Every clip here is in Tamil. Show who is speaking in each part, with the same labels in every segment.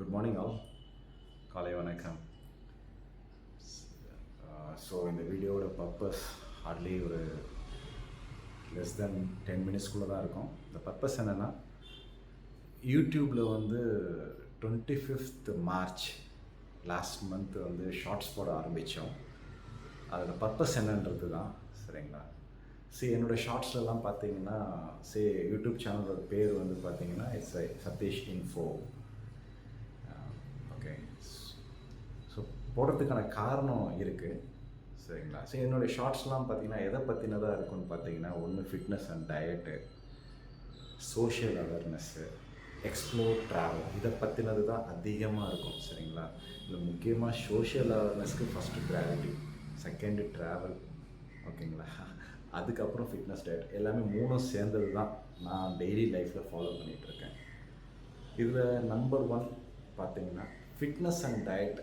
Speaker 1: Good morning all. காலை வணக்கம். ஸோ இந்த வீடியோவோட பர்பஸ் ஹார்ட்லி ஒரு லெஸ் தென் 10 மினிட்ஸ்குள்ளே தான் இருக்கும். இந்த பர்பஸ் என்னென்னா, யூடியூப்பில் வந்து 25th மார்ச் லாஸ்ட் மந்த் வந்து ஷார்ட்ஸ் போட ஆரம்பித்தோம். அதோட பர்பஸ் என்னன்றது தான். சரிங்களா? என்னோடய ஷார்ட்ஸ்லலாம் பார்த்தீங்கன்னா யூடியூப் சேனலோட பேர் வந்து பார்த்தீங்கன்னா it's Satish info. Okay, so போடுறதுக்கான காரணம் இருக்குது. சரிங்களா? என்னுடைய ஷார்ட்ஸ்லாம் பார்த்தீங்கன்னா எதை பற்றினதாக இருக்குன்னு பார்த்தீங்கன்னா, ஒன்று fitness and diet, social awareness, explore travel, இதை பற்றினது தான் அதிகமாக இருக்கும். சரிங்களா? இதில் முக்கியமாக சோஷியல் அவேர்னஸ்க்கு ஃபஸ்ட்டு ப்ரையாரிட்டி, செகண்டு ட்ராவல். ஓகேங்களா? அதுக்கப்புறம் ஃபிட்னஸ், டயட், எல்லாமே மூணும் சேர்ந்தது தான் நான் டெய்லி லைஃப்பில் ஃபாலோ பண்ணிகிட்ருக்கேன். இதில் நம்பர் 1 பார்த்தீங்கன்னா ஃபிட்னஸ் அண்ட் டயட்.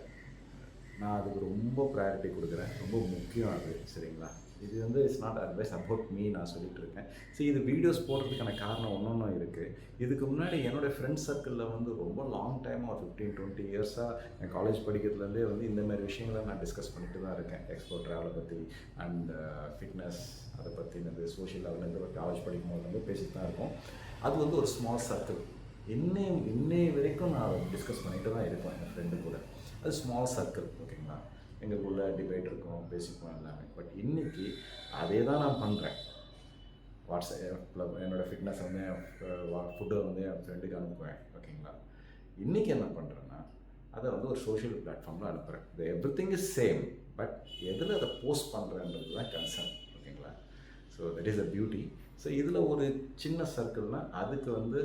Speaker 1: நான் அதுக்கு ரொம்ப ப்ரையாரிட்டி கொடுக்குறேன், ரொம்ப முக்கியம் அது. சரிங்களா? இது வந்து it's not advice about me, நான் சொல்லிகிட்டு இருக்கேன். இது வீடியோஸ் போடுறதுக்கான காரணம் ஒன்றும் இருக்குது. இதுக்கு முன்னாடி என்னோடய ஃப்ரெண்ட்ஸ் சர்க்கிளில் வந்து ரொம்ப லாங் டைமாக ஒரு 15-20 இயர்ஸாக என் காலேஜ் படிக்கிறதுலேருந்தே வந்து இந்தமாதிரி விஷயங்களை நான் டிஸ்கஸ் பண்ணிட்டு தான் இருக்கேன். எக்ஸ்ப்ளோர் ட்ராவலை பற்றி அண்ட் ஃபிட்னஸ், அதை பற்றினது, சோஷியல் அவேர்னஸ் காலேஜ் படிக்கும் போது வந்து பேசிட்டு தான் இருக்கோம். அது வந்து ஒரு ஸ்மால் சர்க்கிள். இன்னை வரைக்கும் நான் டிஸ்கஸ் பண்ணிட்டு தான் இருக்கேன் என் ஃப்ரெண்டு கூட. அது ஸ்மால் சர்க்கிள். ஓகேங்களா? எங்களுக்குள்ள டிபேட் இருக்கும், பேசிப்போம் எல்லாமே. பட் இன்றைக்கி அதே தான் நான் பண்ணுறேன். வாட்ஸ்அப்பில் என்னோடய ஃபிட்னஸ் வந்து ஃபுட்டை வந்து என் ஃப்ரெண்டுக்கு அனுப்புவேன். ஓகேங்களா? இன்றைக்கி என்ன பண்ணுறேன்னா, அதை வந்து ஒரு சோஷியல் பிளாட்ஃபார்மில் அனுப்புகிறேன். இது every thing is same, but எதில் அதை போஸ்ட் பண்ணுறேன்றது தான் கன்சர்ன். ஓகேங்களா? That is a beauty. இதில் ஒரு சின்ன சர்க்கிள்னால் அதுக்கு வந்து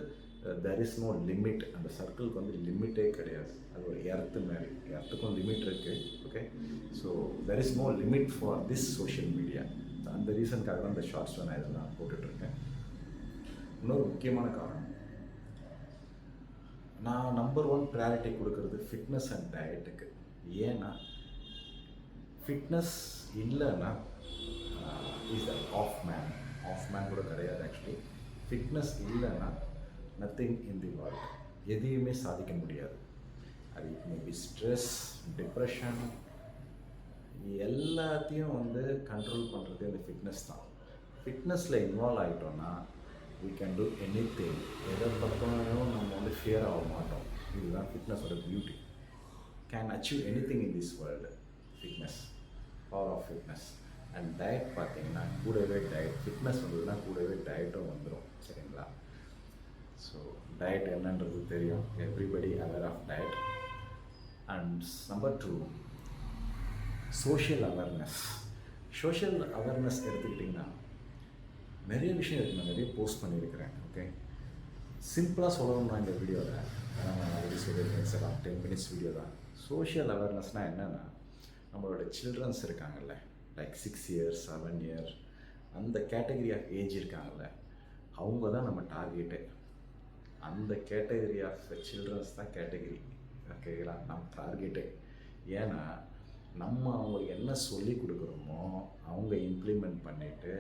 Speaker 1: தெர் இஸ் நோ லிமிட். அந்த சர்க்கிளுக்கு வந்து லிமிட்டே கிடையாது. அது ஒரு எர்த்து மாதிரி, எர்த்துக்கும் லிமிட் இருக்குது. Okay, there is no limit for this social media. அந்த ரீசனுக்காக தான் இந்த ஷார்ட்ஸில் நான் இதெல்லாம் போட்டுட்ருக்கேன். இன்னொரு முக்கியமான காரணம், நான் நம்பர் 1 ப்ரையாரிட்டி கொடுக்கறது ஃபிட்னஸ் அண்ட் டயட்டுக்கு. ஏன்னா ஃபிட்னஸ் இல்லைன்னா இஸ் த ஆஃப் மேன் கூட கிடையாது. ஆக்சுவலி ஃபிட்னஸ் இல்லைன்னா நத்திங் இன் தி வேர்ல்ட், எதையுமே சாதிக்க முடியாது. அது மேபி ஸ்ட்ரெஸ், டிப்ரெஷன், எல்லாத்தையும் வந்து கண்ட்ரோல் பண்ணுறது இந்த ஃபிட்னஸ் தான். ஃபிட்னஸில் involve ஆகிட்டோன்னா we can do anything. எதை பற்றினாலும் நம்ம வந்து ஃபியர் ஆக மாட்டோம். இதுதான் ஃபிட்னஸோட beauty. Can achieve anything in this world. Fitness, power of fitness. And diet பார்த்தீங்கன்னா கூடவே டயட், ஃபிட்னஸ் வந்ததுன்னா கூடவே டயட்டும் வந்துடும். சரிங்களா? டயட் என்னன்றது தெரியும், everybody aware of diet. And number 2, social awareness. Social awareness எடுத்துக்கிட்டிங்கன்னா நிறைய விஷயம் இருக்குது. நான் நிறைய போஸ்ட் பண்ணியிருக்கிறேன். ஓகே, சிம்பிளாக சொல்லணும்னா இந்த வீடியோவில் நான் ஆல்ரெடி சொல்லியிருக்கேன். சார் 10 மினிட்ஸ் வீடியோ தான். சோஷியல் அவேர்னஸ்னால் என்னென்னா, நம்மளோட சில்ட்ரன்ஸ் இருக்காங்கல்ல, லைக் 6 இயர்ஸ் 7 இயர்ஸ், அந்த கேட்டகரி ஆஃப் ஏஜ் இருக்காங்கல்ல, அவங்க தான் நம்ம டார்கெட்டு. அந்த கேட்டகரி ஆஃப் சில்ட்ரன்ஸ் தான் கேட்டகரி. ஓகேங்களா? நம்ம டார்கெட்டே. ஏன்னா நம்ம அவங்களுக்கு என்ன சொல்லி கொடுக்குறோமோ அவங்க இம்ப்ளிமெண்ட் பண்ணிவிட்டு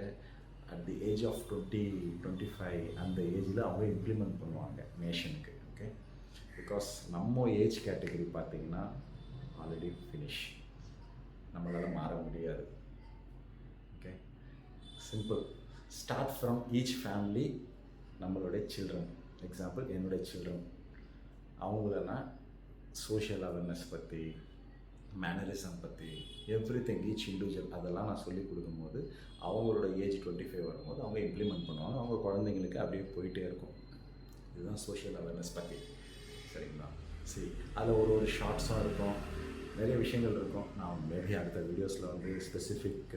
Speaker 1: அட் தி ஏஜ் ஆஃப் 20-25 அந்த ஏஜில் அவங்க இம்ப்ளிமெண்ட் பண்ணுவாங்க நேஷனுக்கு. ஓகே, பிகாஸ் நம்ம ஏஜ் கேட்டகரி பார்த்திங்கன்னா ஆல்ரெடி ஃபினிஷ், நம்மளால் மாற முடியாது. Okay, simple. Start from each family. நம்மளுடைய சில்ட்ரன், எக்ஸாம்பிள் என்னுடைய சில்ட்ரன், அவங்களெல்லாம் சோஷியல் அவேர்னஸ் பற்றி, மேனரிசம் பற்றி, எவ்ரிதிங், ஈச் இண்டிவிஜுவல், அதெல்லாம் நான் சொல்லிக் கொடுக்கும்போது அவங்களோட ஏஜ் 25 வரும்போது அவங்க இம்ப்ளிமெண்ட் பண்ணுவாங்க. அவங்க குழந்தைங்களுக்கு அப்படியே போயிட்டே இருக்கும். இதுதான் சோஷியல் அவேர்னஸ் பற்றி. சரிங்களா? அதில் ஒரு ஷார்ட்ஸும் இருக்கும், நிறைய விஷயங்கள் இருக்கும். நான் மேபி அடுத்த வீடியோஸில் வந்து ஸ்பெசிஃபிக்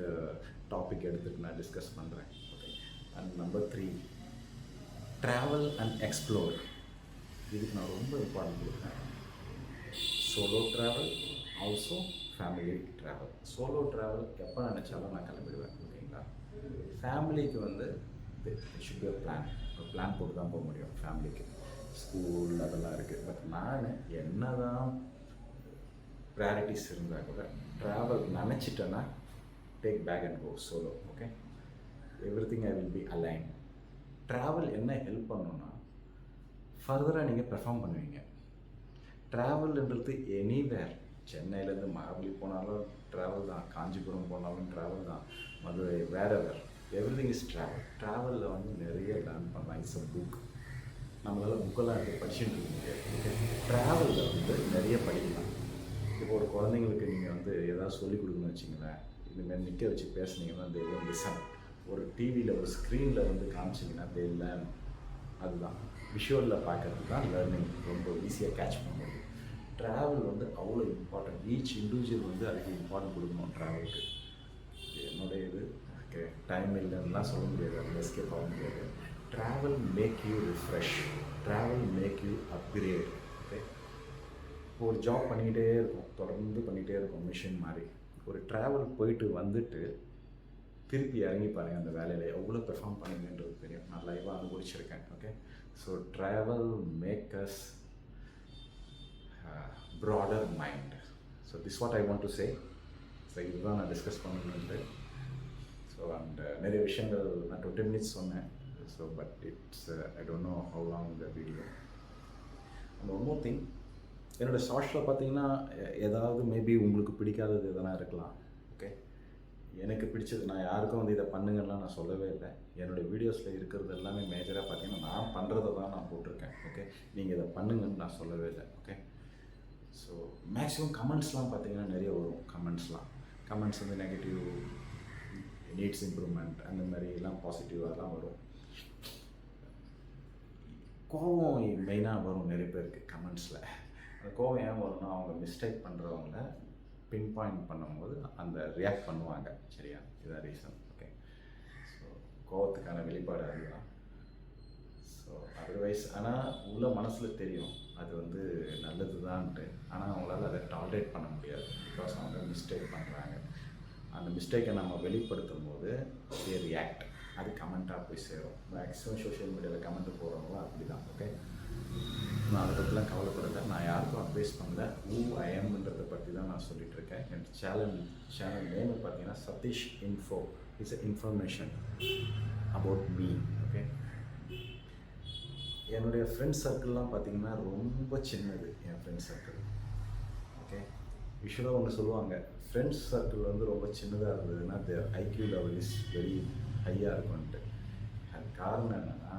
Speaker 1: டாபிக் எடுத்துகிட்டு நான் டிஸ்கஸ் பண்ணுறேன். Okay. And number 3, travel and explore. இதுக்கு நான் ரொம்ப இம்பார்ட்டன்ட் கொடுப்பேன். Solo travel, also family travel. Solo travel எப்போ நினச்சாலும் நான் கிளம்பிடுவேன். ஓகேங்களா? ஃபேமிலிக்கு வந்து ஷுட் பி பிளான் போட்டு தான் போக முடியும். ஃபேமிலிக்கு ஸ்கூல் அதெல்லாம் இருக்குது. பட் நான் என்ன தான் ப்ரையாரிட்டிஸ் இருந்தால் கூட ட்ராவல் நினச்சிட்டேன்னா take bag and go solo. Okay, everything I will be alone. Travel என்ன ஹெல்ப் பண்ணணுன்னா, ஃபர்தராக நீங்கள் பெர்ஃபார்ம் பண்ணுவீங்க. ட்ராவல்ன்றது எனிவேர். சென்னையிலேருந்து மகாபலி போனாலும் ட்ராவல் தான், காஞ்சிபுரம் போனாலும் ட்ராவல் தான், மதுரை வேறு எவ்ரிதிங் இஸ் ட்ராவல். ட்ராவலில் வந்து நிறைய லேர்ன் பண்ணலாம். It's a book. நம்மளால் புக்கெல்லாம் எடுத்து படிச்சுட்டு இருக்க முடியாது. ஓகே, ட்ராவலில் வந்து நிறைய படிக்கலாம். இப்போ ஒரு குழந்தைங்களுக்கு நீங்கள் வந்து ஏதாவது சொல்லிக் கொடுக்கணும்னு வச்சிங்களேன், இந்தமாரி நிற்க வச்சு பேசுனீங்கன்னா தே ஒன்ட் லிசன். ஒரு டிவியில் ஒரு ஸ்க்ரீனில் வந்து காமிச்சிங்கன்னா தே லேர்ன். அதுதான் விஷுவலில் பார்க்கறது தான் லேர்னிங் ரொம்ப ஈஸியாக கேட்ச் பண்ண முடியும். ட்ராவல் வந்து அவ்வளோ இம்பார்ட்டன்ட். ஈச் இண்டிவிஜுவல் வந்து அதுக்கு இம்பார்ட்டன்ட் கொடுக்கணும் ட்ராவலுக்கு. என்னுடைய இது ஓகே, டைம் இல்லைன்னுலாம் சொல்ல முடியாது, அது எஸ்கேப் ஆக முடியாது. Travel make you refresh, travel make you upgrade. Okay, ஒரு ஜாப் பண்ணிக்கிட்டே இருக்கும், தொடர்ந்து பண்ணிகிட்டே இருக்கும் மிஷின் மாதிரி. ஒரு ட்ராவல் போயிட்டு வந்துட்டு திருப்பி இறங்கி பாருங்கள், அந்த வேலையில் எவ்வளோ பெர்ஃபார்ம் பண்ணுங்கன்றது தெரியும். நான் லைவாக அனுபவிச்சிருக்கேன். Okay, so travel makers broader mind. So this is what I want to say. So இதுதான் நான் டிஸ்கஸ் பண்ணணுன்ட்டு. ஸோ அண்ட் நிறைய விஷயங்கள் நான் 20 minutes சொன்னேன். So but it's I don't know how long the video. And one more thing, என்னோடய ஷார்ட்ஸில் பார்த்தீங்கன்னா ஏதாவது மேபி உங்களுக்கு பிடிக்காதது எதனா இருக்கலாம். ஓகே, எனக்கு பிடிச்சது, நான் யாருக்கும் வந்து இதை பண்ணுங்கலாம் நான் சொல்லவே இல்லை. என்னோடய வீடியோஸில் இருக்கிறது எல்லாமே மேஜராக பார்த்தீங்கன்னா நான் பண்ணுறதை தான் நான் போட்டிருக்கேன். ஓகே, நீங்கள் இதை பண்ணுங்கன்னு நான் சொல்லவே இல்லை. ஓகே, ஸோ மேக்ஸிமம் கமெண்ட்ஸ்லாம் பார்த்தீங்கன்னா நிறைய வரும். கமெண்ட்ஸ் வந்து நெகட்டிவ், நீட்ஸ் இம்ப்ரூவ்மெண்ட், அந்த மாதிரிலாம் பாசிட்டிவாகலாம் வரும். கோபம் மெயினாக வரும் நிறைய பேருக்கு கமெண்ட்ஸில். அந்த கோபம் ஏன் வரும்னா, அவங்க மிஸ்டேக் பண்ணுறவங்கள பின் பாயிண்ட் பண்ணும்போது அந்த ரியாக்ட் பண்ணுவாங்க. சரியா, இதுதான் ரீசன். ஓகே, ஸோ கோபத்துக்கான வெளிப்பாடு அதுதான். ஸோ அதர்வைஸ் ஆனால் உள்ள மனசில் தெரியும் அது வந்து நல்லது தான்ட்டு. ஆனால் அவங்களால அதை டாலரேட் பண்ண முடியாது. பிகாஸ் அவங்க மிஸ்டேக் பண்ணுறாங்க. அந்த மிஸ்டேக்கை நம்ம வெளிப்படுத்தும் போது தே ரியாக்ட். அது கமெண்ட்டாக போய் சேரும். மேக்ஸிமம் சோஷியல் மீடியாவில் கமெண்ட் போடுறவங்களும் அப்படி தான். ஓகே, நான் அதை பற்றிலாம் கவலைப்படலை. நான் யாருக்கும் அட்வைஸ் பண்ணல. ஊ ஐ எம்ன்றதை பற்றி தான் நான் சொல்லிகிட்டு இருக்கேன். என் சேனல் நேம் பார்த்தீங்கன்னா Satish info. It's information about me. Okay, என்னுடைய ஃப்ரெண்ட்ஸ் சர்க்கிள்லாம் பார்த்திங்கன்னா ரொம்ப சின்னது. என் ஃப்ரெண்ட்ஸ் சர்க்கிள் ஓகே, யூஸ்வலாக ஒன்று சொல்லுவாங்க, ஃப்ரெண்ட்ஸ் சர்க்கிள் வந்து ரொம்ப சின்னதாக இருந்ததுன்னா தேர் ஐக்யூ லெவல் இஸ் வெரி ஹையாக இருக்கும்ன்ட்டு. அது காரணம் என்னென்னா,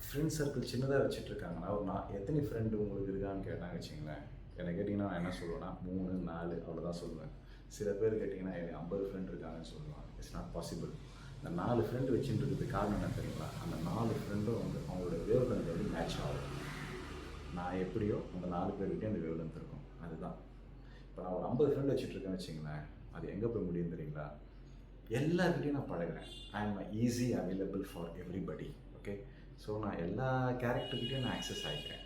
Speaker 1: ஃப்ரெண்ட்ஸ் சர்க்கிள் சின்னதாக வச்சுட்ருக்காங்கன்னா, நான் எத்தனை ஃப்ரெண்டு உங்களுக்கு இருக்கான்னு கேட்டாங்க வச்சிங்களேன். என்னை கேட்டிங்கன்னா நான் என்ன சொல்லுவேன்னா 3 4 அவ்வளோதான் சொல்லுவேன். சில பேர் கேட்டிங்கன்னா எனக்கு 50 ஃப்ரெண்ட் இருக்காங்கன்னு சொல்லுவாங்க. It's not possible. இந்த 4 ஃப்ரெண்டு வச்சுன்றதுக்கு காரணம் என்ன தெரியுங்களா? அந்த 4 ஃப்ரெண்டும் வந்து அவங்களோட வேவ் லென்த் வந்து மேட்ச் ஆகும். நான் எப்படியோ அந்த 4 பேர்கிட்டே அந்த வேவ் லென்த் இருக்கும். அதுதான். இப்போ நான் ஒரு 50 ஃப்ரெண்டு வச்சுட்ருக்கேன்னு வச்சிங்களேன், அது எங்கே போய் முடியும் தெரியுங்களா? எல்லாருக்கிட்டையும் நான் பழகிறேன். I am easy available for everybody. Okay, so நான் எல்லா கேரக்டர்கிட்டையும் நான் ஆக்சஸ் ஆகிக்கிறேன்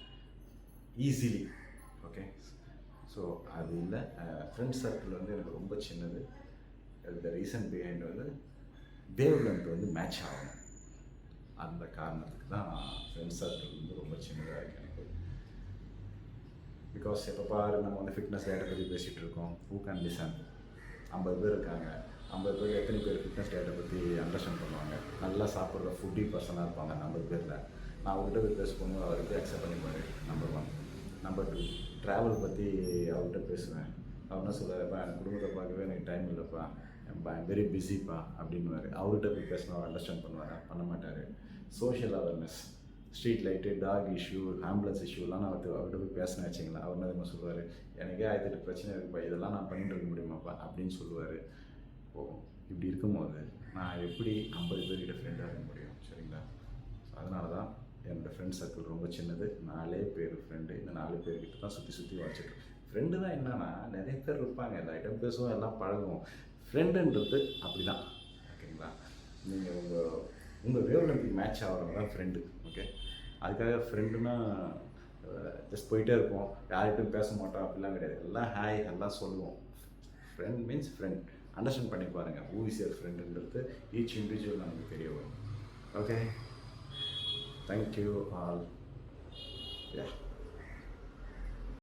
Speaker 1: ஈஸிலி. ஓகே, ஸோ அது இல்லை. ஃப்ரெண்ட்ஸ் சர்க்கிள் வந்து எனக்கு ரொம்ப சின்னது. த ரீசன் பிஹைண்ட் வந்து வேவ் லென்த் வந்து மேட்ச் ஆகணும். அந்த காரணத்துக்கு தான் ஃப்ரெண்ட்ஸ் சர்க்கிள் வந்து ரொம்ப சின்னதாக இருக்குது எனக்கு. பிகாஸ் எப்போ பாரு நம்ம வந்து ஃபிட்னஸ் டயட்டை பற்றி பேசிகிட்டு இருக்கோம். Who can listen? 50 பேர் இருக்காங்க. 50 பேர் எத்தனை பேர் ஃபிட்னஸ் டயட்டை பற்றி அண்டர்ஸ்டாண்ட் பண்ணுவாங்க? நல்லா சாப்பிட்ற ஃபுட்டி பர்சனாக இருப்பாங்க 50 பேரில். நான் அவர்கிட்ட போய் பேசும்போது அவருக்கு அக்செப்ட் பண்ணிப்பாரு. நம்பர் 1. நம்பர் 2, ட்ராவல் பற்றி அவர்கிட்ட பேசுவேன். அவர் என்ன சொல்கிறாருப்பா, எனக்கு குடும்பத்தை பார்க்கவே எனக்கு டைம் இல்லைப்பா, வெரி பிஸிப்பா அப்படின்வார். அவர்கிட்ட போய் பேசினா அவர் அண்டர்ஸ்டாண்ட் பண்ணுவார்? பண்ண மாட்டார். Social awareness, street light, dog issue, ambulance இஷ்யூலாம் நான் அவர்கிட்ட போய் பேசினேன் வச்சிங்களா, அவர் என்ன சொல்லுவார்? எனக்கே 1008 பிரச்சனை இருக்குப்பா, இதெல்லாம் நான் பண்ணிட்டு இருக்க முடியுமாப்பா அப்படின்னு சொல்லுவார். ஓ, இப்படி இருக்கும்போது நான் எப்படி 50 பேர்கிட்ட ஃப்ரெண்டாக இருக்க முடியும்? சரிங்களா? ஸோ அதனால தான் என்னோடய ஃப்ரெண்ட் சர்க்கிள் ரொம்ப சின்னது. 4 பேர் ஃப்ரெண்டு. இந்த 4 பேர்கிட்ட தான் சுற்றி வச்சுட்டு. ஃப்ரெண்டு தான் என்னன்னா, நிறைய பேர் இருப்பாங்க, எல்லா ஐட்டம் பேசுவோம், எல்லாம் பழகுவோம். ஃப்ரெண்டுன்றது அப்படி தான். ஓகேங்களா? நீங்கள் உங்கள் வேவ் லென்த்துக்கு மேட்ச் ஆகிறவங்க தான் ஃப்ரெண்டு. ஓகே, அதுக்காக ஃப்ரெண்டுன்னா ஜஸ்ட் போயிட்டே இருப்போம், யார்கிட்டையும் பேச மாட்டோம் அப்படிலாம் கிடையாது. எல்லாம் ஹாய் எல்லாம் சொல்லுவோம். Friend means friend. அண்டர்ஸ்டாண்ட் பண்ணி பாருங்கள், ஹூ இஸ் யுவர் ஃப்ரெண்டுன்றது ஈச் இண்டிவிஜுவல் நமக்கு தெரிய வரும். Okay, thank you all. யா.